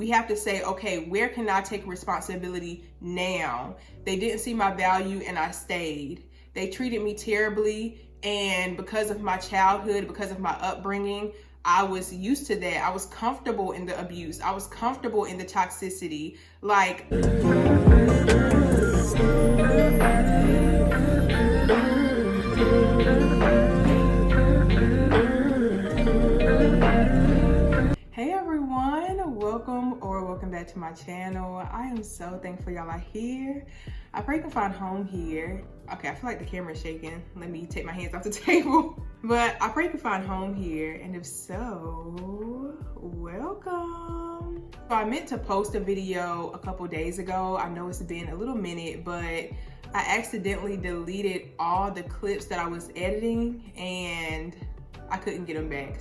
we have to say, okay, where can I take responsibility now? They didn't see my value and I stayed. They treated me terribly, and because of my childhood, because of my upbringing, I was used to that. I was comfortable in the abuse. I was comfortable in the toxicity. Like, hey everyone, welcome back to my channel. I am so thankful y'all are here. I pray you can find home here. Okay, I feel like the camera is shaking. Let me take my hands off the table. But I pray you can find home here, and if so, welcome. So I meant to post a video a couple days ago. I know it's been a little minute, but I accidentally deleted all the clips that I was editing and I couldn't get them back.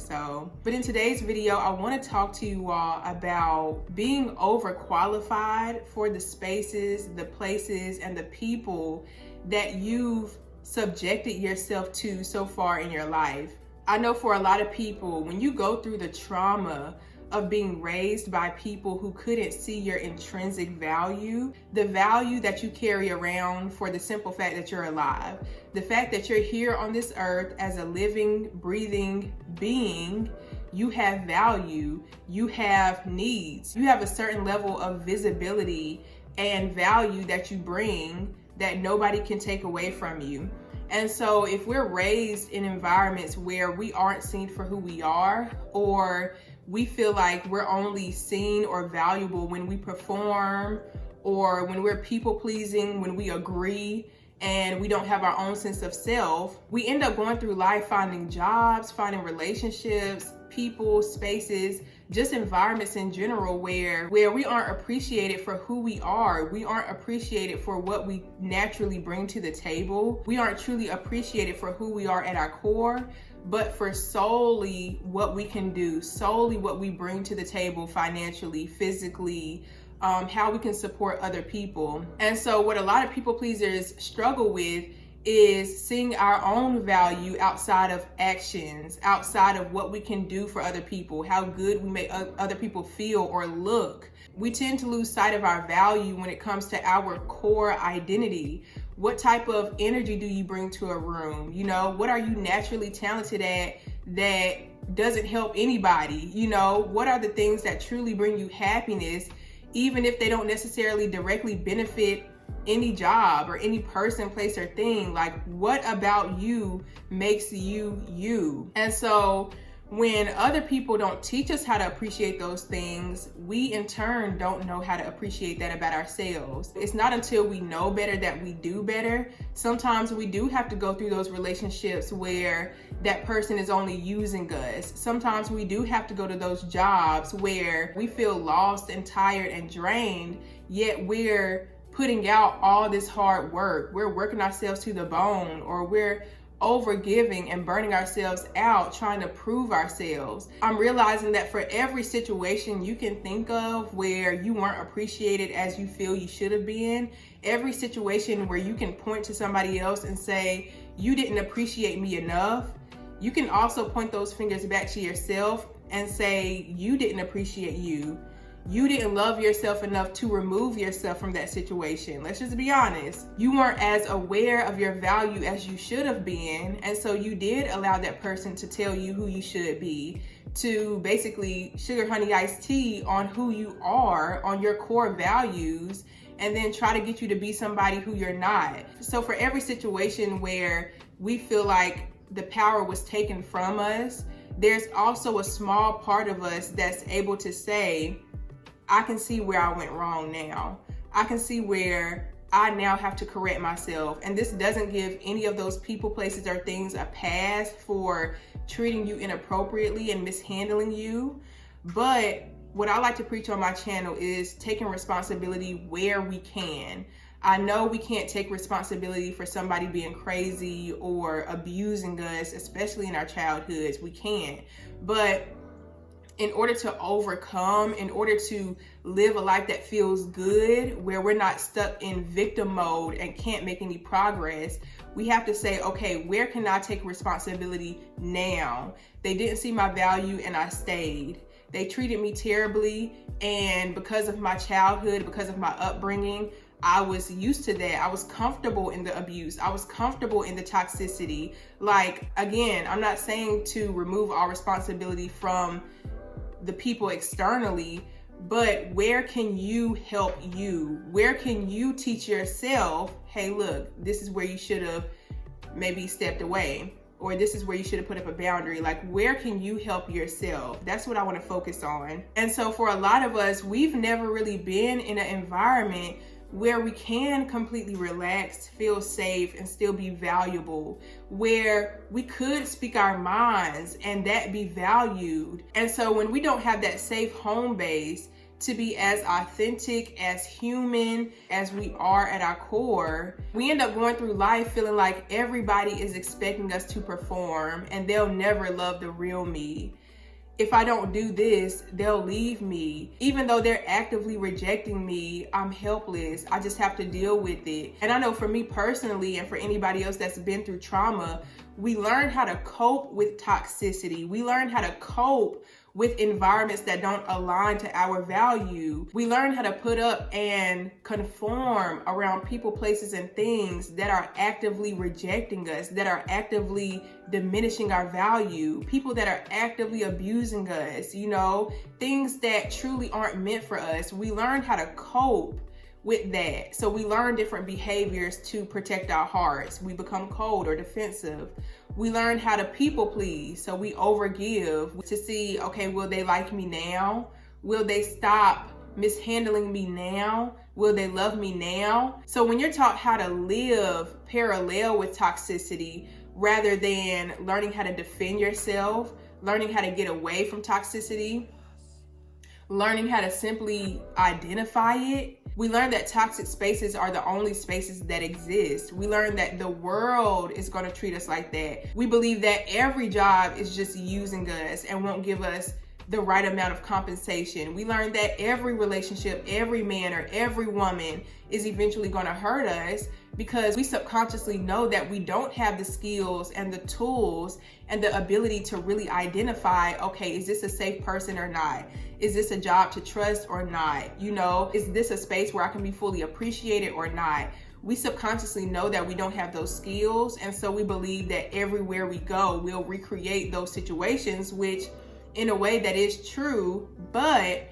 But in today's video, I want to talk to you all about being overqualified for the spaces, the places, and the people that you've subjected yourself to so far in your life. I know for a lot of people, when you go through the trauma of being raised by people who couldn't see your intrinsic value, the value that you carry around for the simple fact that you're alive, the fact that you're here on this earth as a living, breathing being, you have value, you have needs, you have a certain level of visibility and value that you bring that nobody can take away from you. And so if we're raised in environments where we aren't seen for who we are, or we feel like we're only seen or valuable when we perform, or when we're people pleasing, when we agree, and we don't have our own sense of self, we end up going through life finding jobs, finding relationships, people, spaces, just environments in general where we aren't appreciated for who we are. We aren't appreciated for what we naturally bring to the table. We aren't truly appreciated for who we are at our core, but for solely what we can do, solely what we bring to the table financially, physically, how we can support other people. And so what a lot of people pleasers struggle with is seeing our own value outside of actions, outside of what we can do for other people, how good we make other people feel or look. We tend to lose sight of our value when it comes to our core identity. What type of energy do you bring to a room? You know, what are you naturally talented at that doesn't help anybody? You know, what are the things that truly bring you happiness, even if they don't necessarily directly benefit any job or any person, place, or thing? Like, what about you makes you you? And so when other people don't teach us how to appreciate those things, we in turn don't know how to appreciate that about ourselves. It's not until we know better that we do better. Sometimes we do have to go through those relationships where that person is only using us. Sometimes we do have to go to those jobs where we feel lost and tired and drained, yet we're putting out all this hard work. We're working ourselves to the bone, or we're overgiving and burning ourselves out trying to prove ourselves. I'm realizing that for every situation you can think of where you weren't appreciated as you feel you should have been, every situation where you can point to somebody else and say, you didn't appreciate me enough, you can also point those fingers back to yourself and say, you didn't appreciate you. You didn't love yourself enough to remove yourself from that situation. Let's just be honest. You weren't as aware of your value as you should have been. And so you did allow that person to tell you who you should be, to basically sugar honey iced tea on who you are, on your core values, and then try to get you to be somebody who you're not. So for every situation where we feel like the power was taken from us, there's also a small part of us that's able to say, I can see where I went wrong now. I can see where I now have to correct myself. And this doesn't give any of those people, places, or things a pass for treating you inappropriately and mishandling you. But what I like to preach on my channel is taking responsibility where we can. I know we can't take responsibility for somebody being crazy or abusing us, especially in our childhoods. We can't. But in order to overcome, in order to live a life that feels good, where we're not stuck in victim mode and can't make any progress, we have to say, okay, where can I take responsibility now? They didn't see my value and I stayed. they treated me terribly. And because of my childhood, because of my upbringing, I was used to that. I was comfortable in the abuse. I was comfortable in the toxicity. Like, again, I'm not saying to remove all responsibility from the people externally, but where can you help you? Where can you teach yourself, hey, look, this is where you should have maybe stepped away, or this is where you should have put up a boundary. Like, where can you help yourself? That's what I want to focus on. And so for a lot of us, we've never really been in an environment where we can completely relax, feel safe, and still be valuable, where we could speak our minds and that be valued. And so when we don't have that safe home base to be as authentic, as human as we are at our core, we end up going through life feeling like everybody is expecting us to perform and they'll never love the real me. If I don't do this, they'll leave me. Even though they're actively rejecting me, I'm helpless. I just have to deal with it. And I know for me personally, and for anybody else that's been through trauma, we learn how to cope with toxicity. We learn how to cope with environments that don't align to our value. We learn how to put up and conform around people, places, and things that are actively rejecting us, that are actively diminishing our value, people that are actively abusing us, things that truly aren't meant for us. We learn how to cope with that. So we learn different behaviors to protect our hearts. We become cold or defensive. We learn how to people please. So we overgive to see, okay, will they like me now? Will they stop mishandling me now? Will they love me now? So when you're taught how to live parallel with toxicity, rather than learning how to defend yourself, learning how to get away from toxicity, learning how to simply identify it, we learn that toxic spaces are the only spaces that exist. We learn that the world is going to treat us like that. We believe that every job is just using us and won't give us the right amount of compensation. We learn that every relationship, every man or every woman is eventually going to hurt us, because we subconsciously know that we don't have the skills and the tools and the ability to really identify, okay, is this a safe person or not? Is this a job to trust or not? Is this a space where I can be fully appreciated or not? We subconsciously know that we don't have those skills. And so we believe that everywhere we go, we'll recreate those situations, which in a way that is true. But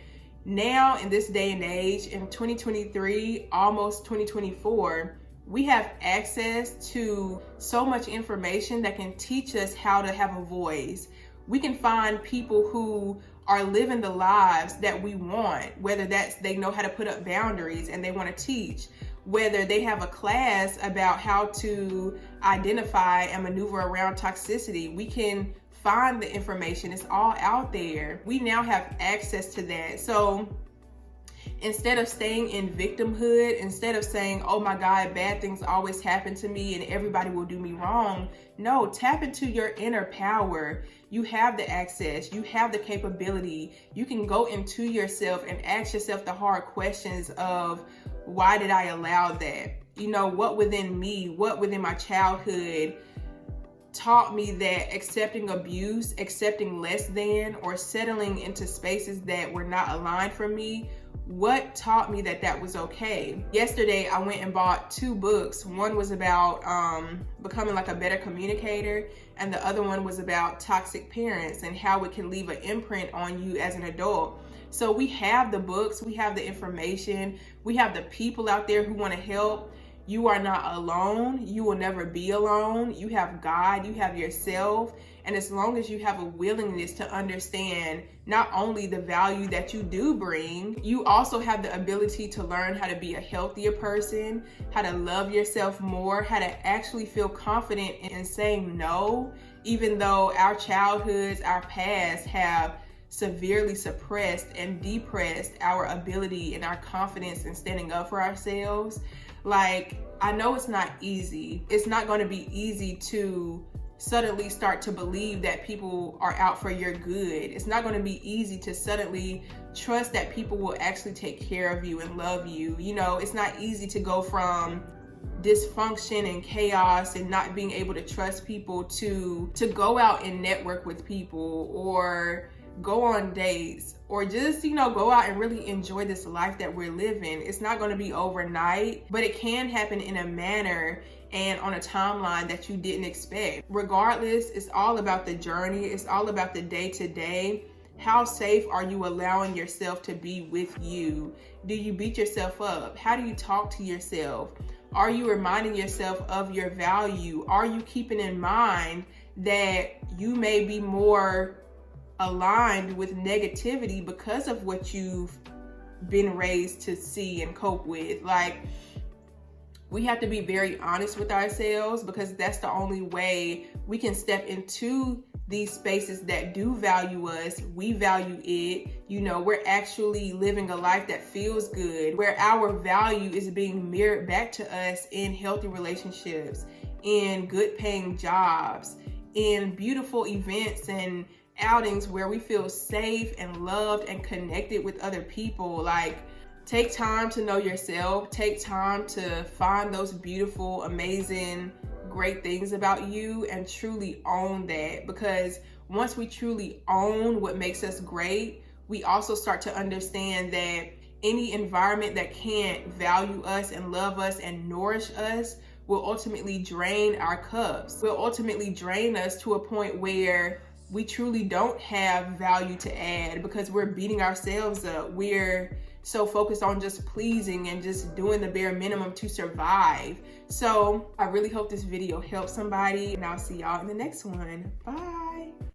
now in this day and age, in 2023, almost 2024, we have access to so much information that can teach us how to have a voice. We can find people who are living the lives that we want, whether that's they know how to put up boundaries and they want to teach, whether they have a class about how to identify and maneuver around toxicity. We can find the information. It's all out there. We now have access to that. So instead of staying in victimhood, instead of saying, oh my God, bad things always happen to me and everybody will do me wrong, no, tap into your inner power. You have the access, you have the capability. You can go into yourself and ask yourself the hard questions of, why did I allow that? What within me, what within my childhood taught me that accepting abuse, accepting less than, or settling into spaces that were not aligned for me, what taught me that that was okay? Yesterday, I went and bought 2 books. One was about becoming like a better communicator, and the other one was about toxic parents and how it can leave an imprint on you as an adult. So we have the books, we have the information, we have the people out there who want to help. You are not alone. You will never be alone. You have God, you have yourself. And as long as you have a willingness to understand not only the value that you do bring, you also have the ability to learn how to be a healthier person, how to love yourself more, how to actually feel confident in saying no, even though our childhoods, our past have severely suppressed and depressed our ability and our confidence in standing up for ourselves. Like, I know it's not easy. It's not going to be easy to suddenly start to believe that people are out for your good. It's not going to be easy to suddenly trust that people will actually take care of you and love you. It's not easy to go from dysfunction and chaos and not being able to trust people to go out and network with people, or go on dates, or just, you know, go out and really enjoy this life that we're living. It's not going to be overnight, but it can happen in a manner and on a timeline that you didn't expect. Regardless, it's all about the journey. It's all about the day to day. How safe are you allowing yourself to be with you? Do you beat yourself up? How do you talk to yourself? Are you reminding yourself of your value? Are you keeping in mind that you may be more aligned with negativity because of what you've been raised to see and cope with? Like, we have to be very honest with ourselves, because that's the only way we can step into these spaces that do value us. We value it. You know, we're actually living a life that feels good, where our value is being mirrored back to us in healthy relationships, in good paying jobs, in beautiful events and outings where we feel safe and loved and connected with other people. Like, take time to know yourself. Take time to find those beautiful, amazing, great things about you and truly own that. Because once we truly own what makes us great, we also start to understand that any environment that can't value us and love us and nourish us will ultimately drain our cups, will ultimately drain us to a point where we truly don't have value to add, because we're beating ourselves up. We're so focused on just pleasing and just doing the bare minimum to survive. So I really hope this video helps somebody, and I'll see y'all in the next one. Bye.